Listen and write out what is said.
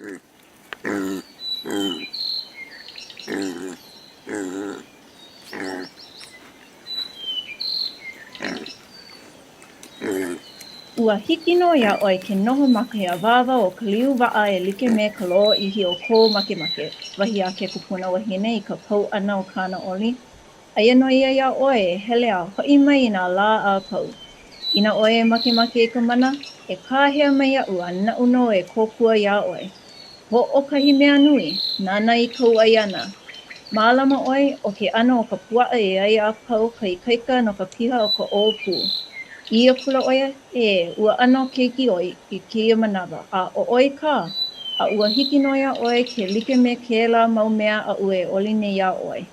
Ua hiki no ia ʻoe ke noho makahea wawa o ka liu waʻa e like me ka loaʻihi o kou makemake wahi a ke kupuna wahine i ka pau ʻana o Kānaʻoli. Aia no ia iā ʻoe e hele a hoʻi mai i nā lā a pau. Inā ʻoe e makemake i ka mana, e kāhea mai iaʻu a naʻu no e kōkua iā ʻoe. Hoʻokahi mea nui, nānā i kou ʻaiana. Mālama ʻoe o ke ʻano o ka puaʻa e ai a pau ka ikaika no ka piha o ka ʻōpū. Ia pula ʻoia ua ʻano keiki ʻoe i kēia manawa a ʻoʻoi kā, a ua hiki no iā ʻoe ke like me kēlā mau mea aʻu e ʻoli nei iā ʻoe.